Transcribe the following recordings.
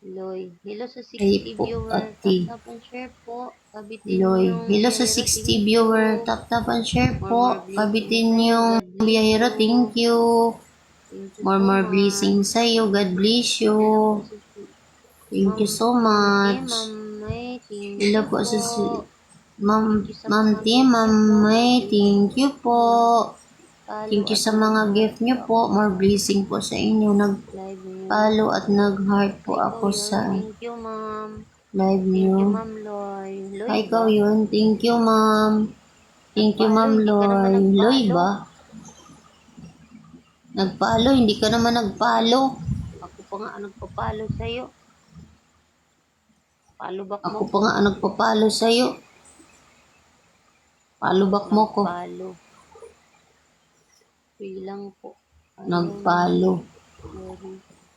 Loy. Hello sa Ay 60 po, viewer. ate. Tap and share po. Kabitin Loy. yung Hello sa biyahero. 60 Thank you. viewer. Tap and share po. More blessings Kabitin sa'yo. yung God bless biyahero. you. Thank you. Thank you so More much. blessings sa'yo. God bless you. Hello po sa Thank Ma'am you so Ma'am T, much. Ma'am May. Thank Hello you po po. sa Ma'am, Thank you sa Ma'am mga T, gift Ma'am niyo po. May. More blessings Thank you po. follow Thank you at sa mga nag-heart gift niyo po. More blessing po sa inyo. live niyo. Nag-follow at nag-heart po Hi po ako yun. sa Thank you, ma'am. live Thank niyo. you, ma'am Loy. Loy Hi, ikaw ba? yun. Thank you, ma'am. Thank you, Nagpalo, ma'am hindi ka naman Loy. Loy nagpalo. ba? Nagpalo, hindi ka naman nagpalo. Ako pa nga ang nagpapalo sa'yo. Follow back mo Ako pa ko. nga nagpapalo sa'yo. Follow back mo ko. Nagpalo. Free lang po. Ayaw Nagpalo. sorry.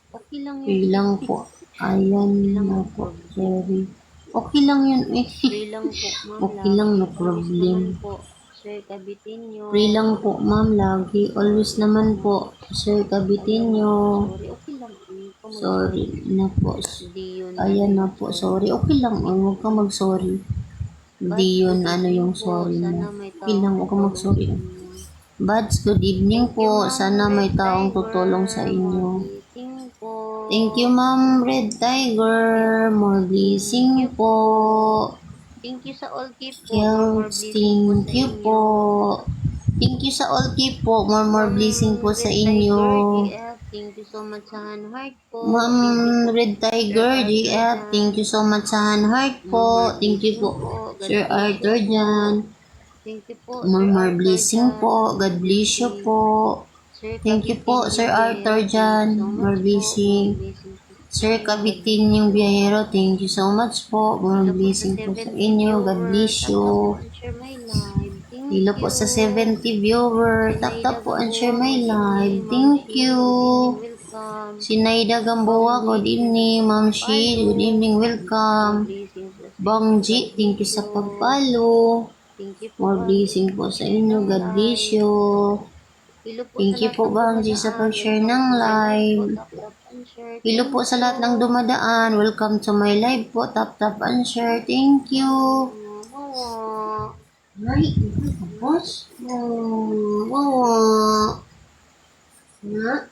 Okay lang yun. Free lang po. Ayan Okay lang, na no po. problem. Sorry. Okay lang yun eh. Free lang po, ma'am. Okay lang, Lagi. no Always problem. naman po. Sir, kabitin nyo. Free lang po, ma'am. Lagi. Always Sorry naman naman. po. Sir, kabitin Ayaw nyo. mag-sorry. Okay lang. Hindi ko Sorry mag-sorry. na po. Hindi yun Ayan na po. sorry. Sorry. Okay lang. Huwag ka mag-sorry. Hindi Buds, yun good evening yung po. sorry mo. Sana may Okay taong lang. Huwag ka tutulong sa mag-sorry. inyo. Buds, good evening Thank you, po. Ma'am Sana may Red taong Tiger. tutulong sa More inyo. blessing po. Thank you, Ma'am Red Tiger. More Thank blessing you po. po. Thank you sa all keep po. More Kills, blessing po thank sa you po. inyo. Thank you sa all keep po. More Ma'am blessing po sa Red inyo. Tiger GF. Thank you so much sa heart po. Ma'am Thank you po, Red Sir Tiger Arthur GF, thank Jan. you so much sa heart po. More Thank you blessing po, po. God Sir bless you Arthur po. Jan. Thank you po, Sir More Arthur blessing Jan. po. God More bless you blessing. po. Sir Thank you po, Kabitin Sir yung Arthur biyahero. Thank you Jan. so much More po. More blessing. blessing po sa Sir inyo. God Kabitin bless yung you. biyahero, thank you so much po. More Hello po sa blessing po sa 70 inyo. God viewer. bless Tap you. tap po and share my live. Thank Hello po you. sa 70 viewer. Tap Sinaida tap po and share Gamboa. my Good live. evening. Ma'am Thank Shi. you. Good evening. Welcome. Sinaida Gamboa, good Bongjit. Thank you evening. sa Ma'am Shi, good pag-follow. evening. More Welcome. blessings po sa inyo. Bongji, God thank bless you sa you. pag-follow. Thank you po, More Bangji, blessing sa po sa pag-share inyo. ng God bless live. you. Hello po Thank sa you lahat po, ng Bangji, sa dumadaan. pag-share Welcome ng to my live po. live. Tap tap and share. Hello Thank po sa you. lahat ng dumadaan. Welcome to my live po. Tap tap and share. Thank you. Wow. Ay, tapos? Wow. Na?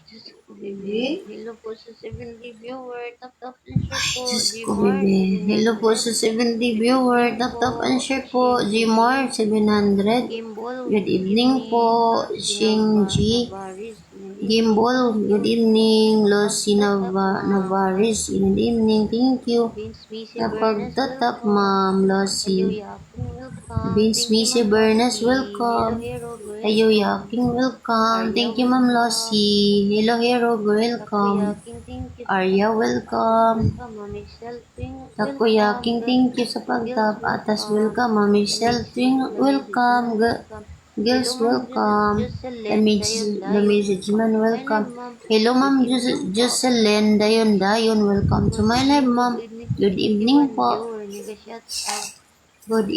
Diyos ko, bebe. Bebe? Hello po sa 70 viewer. Tap tap and share po. Diyos ko, Gmar bebe. Hello po 700. sa 70 Good viewer. evening Tap po. tap and share po. Shinji. Gmar 700. Gimbal. Good Good evening po. evening. Lucy Shinji. Navaris. Good evening. Gimbal. Thank you. Good evening. Lucy Pagtatap, ma'am. Navaris. Good evening. Thank you. Vince Missy Bernes, Napagtatap, welcome. Ma'am Lucy. Ayo Yaking, welcome. Vince Thank you, Missy Ma'am Bernes, Lucy. Hello, welcome. Hero, Ayo welcome. Yaking, welcome. Arya, Thank you, Ma'am welcome. Lucy. Hello, Hero, welcome. Takoyaking, thank you sa Arya, pagtap. Atas, welcome. welcome. Mami Selfing, welcome. Takoyaking, thank you sa Girls, pagtap. Atas, welcome. welcome. Mami Lamig, Selfing, Lamig welcome. man, welcome. Hello, Girls, Ma'am welcome. Jocelyn, dayon, The dayon. message Welcome man, to my welcome. live, Ma'am. Hello, Ma'am Good evening po. Jocelyn. Dayon. Welcome to Good my live, evening, Ma'am. good evening sa Good evening 61 po. viewer. Mega shout out. Good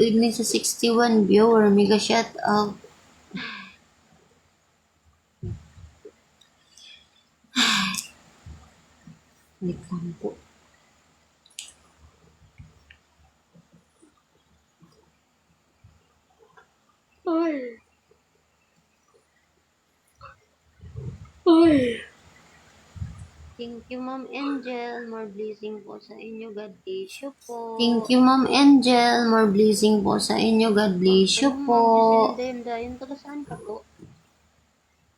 evening sa 61 viewer. Mega shout out. Wait lang po. Ay. Ay. Thank you, Ma'am Angel. More blessing po sa inyo. God bless you po. Thank you, Ma'am Angel. More blessing po sa inyo. God bless you Anong po. Ma'am Jocelyn Dayon? Taga saan ka po?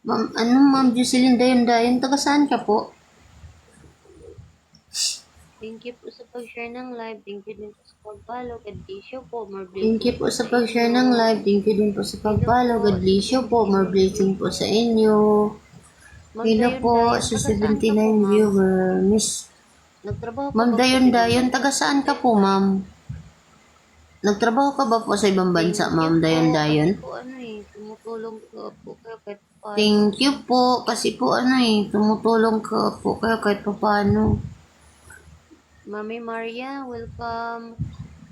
Ma'am Jocelyn Dayon? Taga saan ka po? Thank you po sa pag-share ng live. Thank you din po sa pag-follow. God bless you po. More Thank blessing you po po sa sa pag-share inyo. ng live. Thank you din po sa Hello pag-follow. po God sa bless you po. More 79 blessing po sa viewer. inyo. Ma'am Hello po Dayon, sa taga saan ka po, 79 Ma'am? viewer. Nagtrabaho ka Ma'am ba po sa ibang Dayon. bansa? Taga saan ka po, ma'am? Nagtrabaho ka ba po sa ibang bansa, Thank you Ma'am po. Dayon? Kasi po tumutulong ko po kayo kahit paano. Thank you po. Kasi po tumutulong ka po kayo kahit paano. Mami Maria, welcome.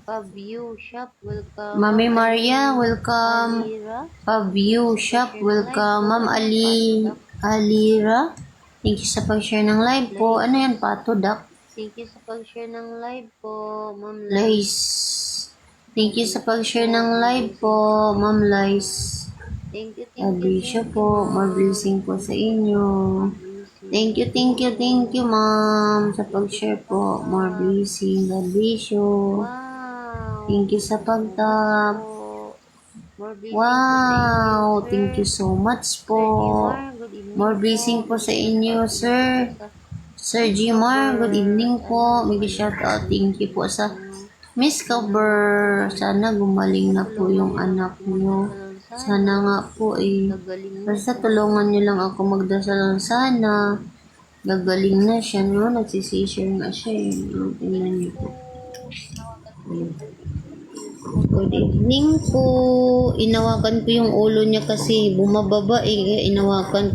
Paview Shop, welcome. Mami Ma'am Maria, welcome. Alira, thank you Paview po sa Shop, pag-share ng live welcome. po. Ma'am Ano, patap. Alira. Thank you sa pag-share ng live po. Ano yan, Pato, Dak? Thank you sa pag-share ng live po, Ma'am Lice. Thank you sa pag-share ng live po, Ma'am Lice. Thank you, Abisyo po. More Ma'am. blessing po sa inyo. Blessing. Thank you, Ma'am, sa pag-share po. More blessing. God bless you. Wow. Thank you sa pagtap. Po. More blessing Wow, po sa inyo, sir. thank you so much po. Sir Jimar, good evening More po. blessing po sa inyo, Shout out sir. po sa Sir Jimar, good evening po. May Sana shout out. Thank you po sa gumaling Miss Cover. Sana gumaling na po yung anak niyo. Sana nga po eh. Gagaling na Basta po. tulungan niyo lang ako magdasal ng sana. Gagaling na siya, no? Nagsisishare nga siya eh. Tingnan niyo po. Good evening po. Inawakan ko yung ulo niya kasi bumababa eh. Kaya inawakan.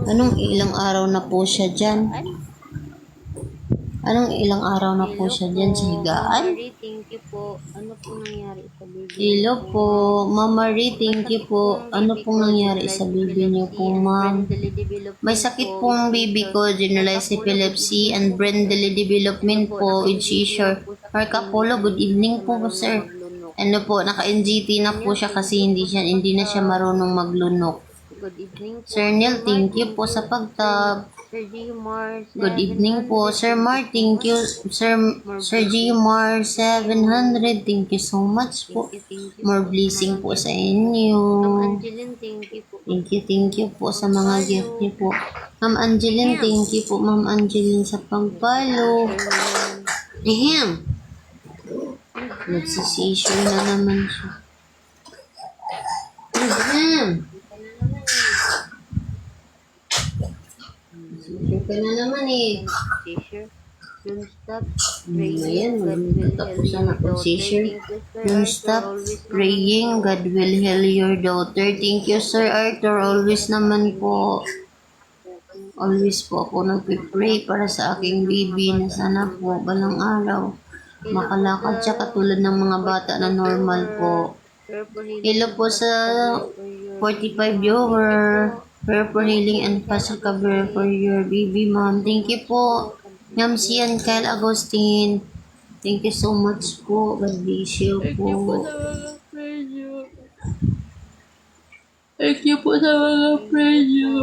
Anong ilang araw na po siya dyan? Anong ilang araw na po siya dyan sa higaan? Marie, thank you po. Ano po nangyari sa baby? Hello po, Mama Marie, thank you po. Ano pong nangyari sa baby niyo po, ma'am? May sakit pong baby ko, generalized epilepsy and brain delay development po with seizure. Mark Apollo, good evening po, sir. Ano po, naka-NGT na po siya kasi hindi na siya marunong maglunok. Good evening po. Sir Neil, thank you po sa pagtab. Sir Gmar, Good evening po, Sir Mar. Thank you, Sir Gmar 700. Thank you so much po. More blessing po sa inyo. Ma'am Angeline, thank you po. Thank you po sa mga gift niyo po. Ma'am Angeline, thank you po, Ma'am Angeline, sa pag-follow. Ahem. Nagsisissue na naman siya. Ahem. Nagsisissue ka na naman eh. Teacher, don't stop Ayan, praying. magtatapos na mag-seizure. Don't stop praying. God will heal your daughter. Thank you, Sir Arthur. Always naman po. Always po ako nagpipray para sa aking baby na sana po balang araw makalakad siya katulad ng mga bata na normal po. Hello po sa 45 viewer. Prayer for healing and fast recovery for your baby, ma'am. Thank you po. Ma'am Sian Kyle Agustin. Thank you so much po. God bless you po. Thank you po sa mga friends nyo.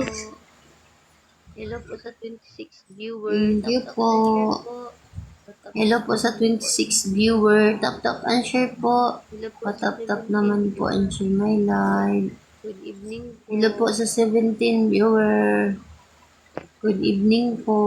Hello po sa 26 viewers. Thank you po. Hello po sa 26 viewer. Tap and share po. Patap naman po and share my live. Good evening po. Hello po sa 17 viewer. Good evening po.